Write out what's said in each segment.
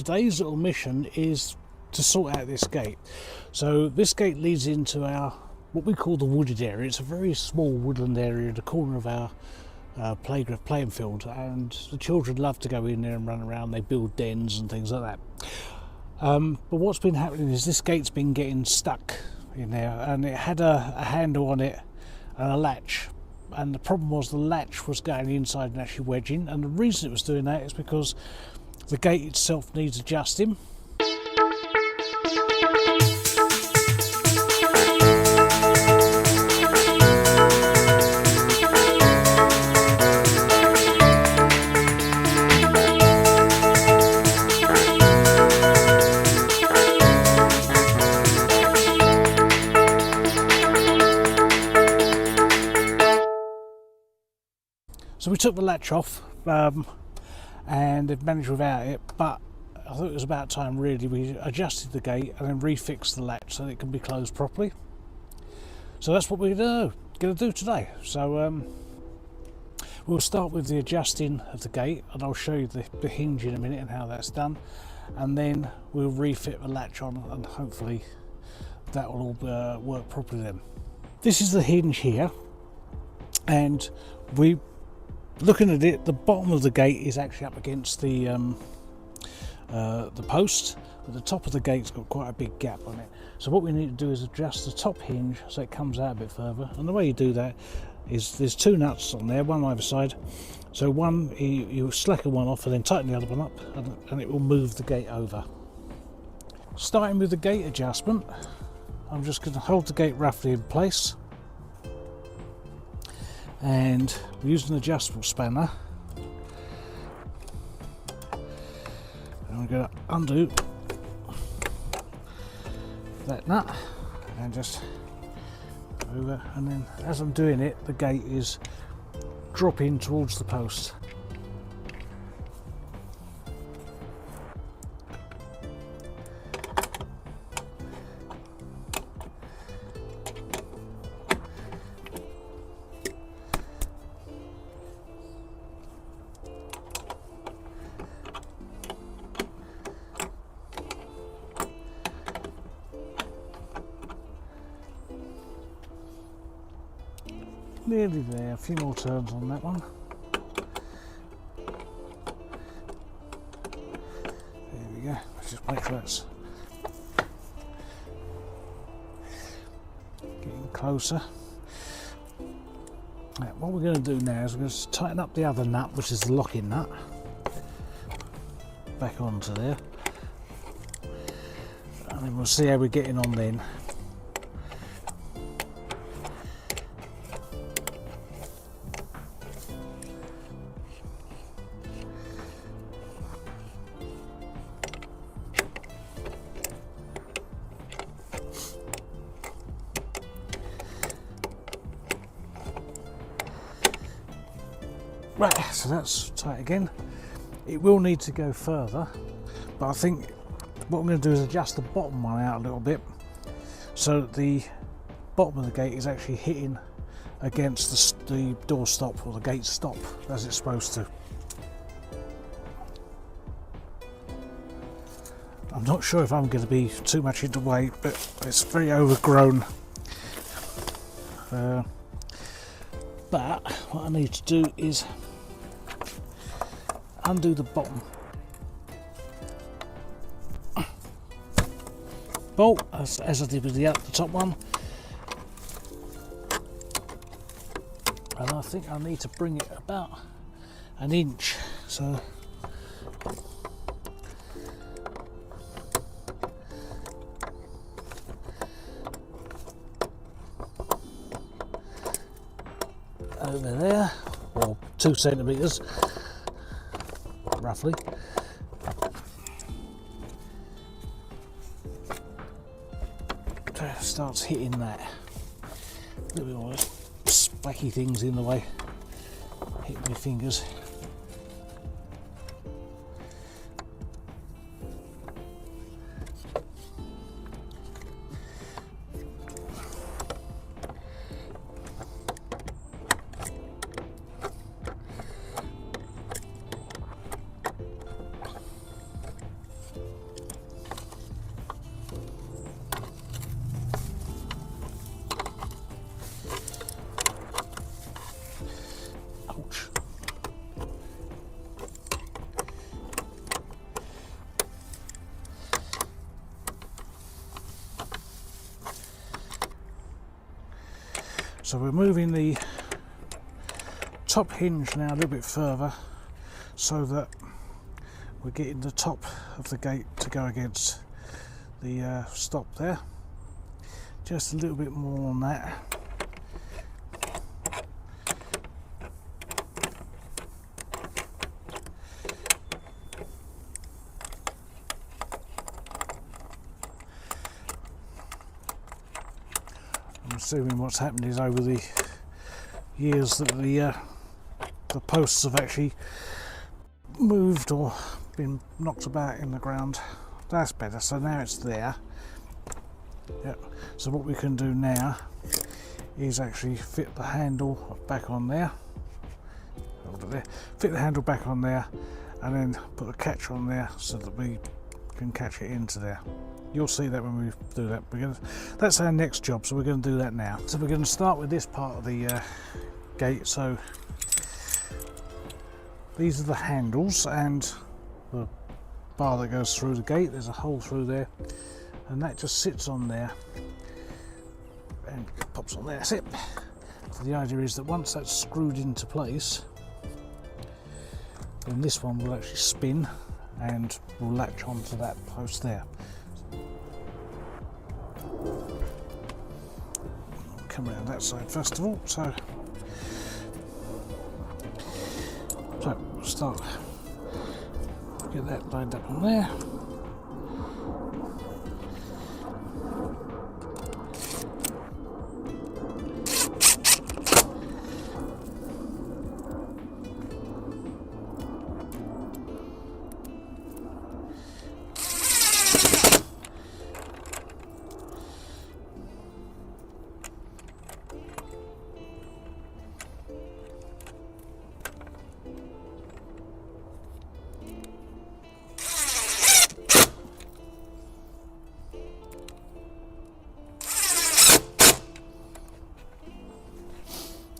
today's little mission is to sort out this gate. So this gate leads into our, what we call the wooded area. It's a very small woodland area at the corner of our playing field, and the children love to go in there and run around. They build dens and things like that. But what's been happening is this gate's been getting stuck in there, and it had a handle on it and a latch, and the problem was the latch was going inside and actually wedging, and the reason it was doing that is because the gate itself needs adjusting. So we took the latch off and they've managed without it, but I thought it was about time really we adjusted the gate and then refixed the latch so that it can be closed properly. So that's what we're going to do today. So we'll start with the adjusting of the gate, and I'll show you the hinge in a minute and how that's done, and then we'll refit the latch on, and hopefully that will all work properly then. This is the hinge here, and looking at it, the bottom of the gate is actually up against the post, but the top of the gate's got quite a big gap on it. So what we need to do is adjust the top hinge so it comes out a bit further, and the way you do that is there's two nuts on there, one either side. So one, you slacken one off and then tighten the other one up, and it will move the gate over. Starting with the gate adjustment, I'm just going to hold the gate roughly in place, and use an adjustable spanner, and I'm going to undo that nut and just over, and then as I'm doing it the gate is dropping towards the post. Nearly there, a few more turns on that one. There we go, let's just make sure that's getting closer. Right, what we're going to do now is we're going to tighten up the other nut, which is the locking nut, back onto there, and then we'll see how we're getting on then. Right, so that's tight again. It will need to go further, but I think what I'm going to do is adjust the bottom one out a little bit so that the bottom of the gate is actually hitting against the door stop, or the gate stop, as it's supposed to. I'm not sure if I'm going to be too much in the way, but it's very overgrown. But what I need to do is undo the bottom bolt as I did with the top one, and I think I need to bring it about an inch, so over there, or 2 centimeters roughly. So it starts hitting that. Look at all those spiky things in the way. Hit my fingers. So we're moving the top hinge now a little bit further so that we're getting the top of the gate to go against the stop there. Just a little bit more on that. I'm assuming what's happened is over the years that the posts have actually moved or been knocked about in the ground. That's better, so now it's there. Yep. So what we can do now is actually fit the handle back on there. Hold it there. Fit the handle back on there and then put a catch on there so that we can catch it into there. You'll see that when we do that. That's our next job, so we're going to do that now. So we're going to start with this part of the gate. So these are the handles and the bar that goes through the gate. There's a hole through there and that just sits on there and pops on there. That's it. So the idea is that once that's screwed into place, then this one will actually spin and will latch onto that post there. Come around that side first of all. So we'll start, get that lined up on there.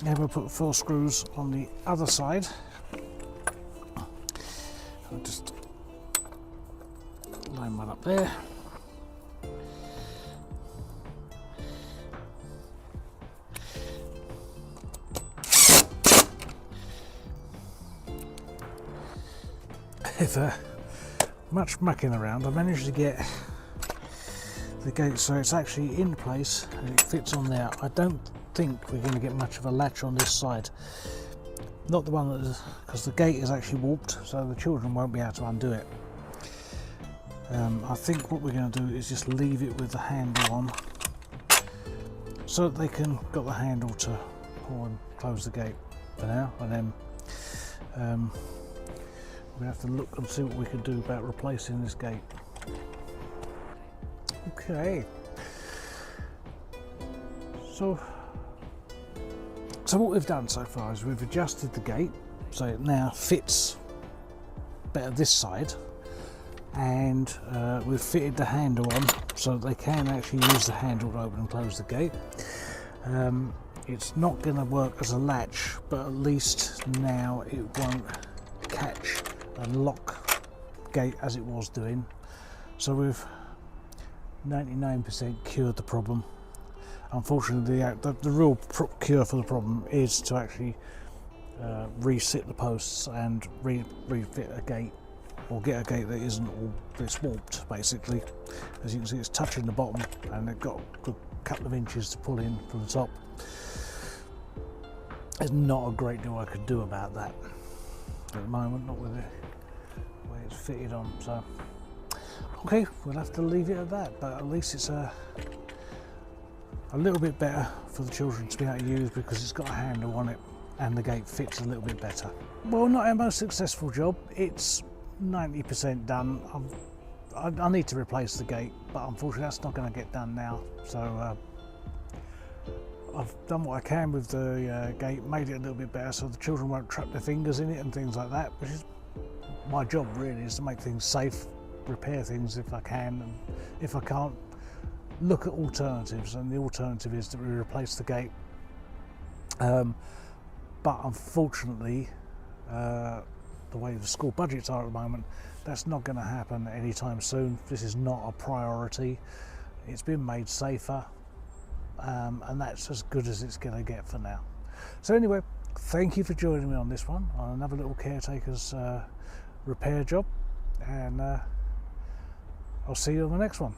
Now we'll put 4 screws on the other side. I'll just line one up there. After much mucking around, I managed to get the gate so it's actually in place and it fits on there. I don't think we're going to get much of a latch on this side, not the one that is, because the gate is actually warped, so the children won't be able to undo it. I think what we're going to do is just leave it with the handle on so that they can got the handle to pull and close the gate for now, and then we have to look and see what we can do about replacing this gate. Okay, so what we've done so far is we've adjusted the gate so it now fits better this side, and we've fitted the handle on so that they can actually use the handle to open and close the gate. It's not going to work as a latch, but at least now it won't catch and lock gate as it was doing. So we've 99% cured the problem. Unfortunately, the real cure for the problem is to actually resit the posts and refit a gate, or get a gate that isn't all, it's warped basically. As you can see, it's touching the bottom and it's got a couple of inches to pull in from the top. There's not a great deal I could do about that at the moment, not with the way it's fitted on. So okay, we'll have to leave it at that, but at least it's a little bit better for the children to be able to use because it's got a handle on it and the gate fits a little bit better. Well, not our most successful job. It's 90% done. I need to replace the gate, but unfortunately that's not going to get done now. So I've done what I can with the gate, made it a little bit better so the children won't trap their fingers in it and things like that, which is my job really, is to make things safe, repair things if I can, and if I can't, look at alternatives. And the alternative is that we replace the gate, but unfortunately the way the school budgets are at the moment, that's not going to happen anytime soon. This is not a priority. It's been made safer, and that's as good as it's going to get for now. So anyway, thank you for joining me on this one, on another little caretaker's repair job, and I'll see you on the next one.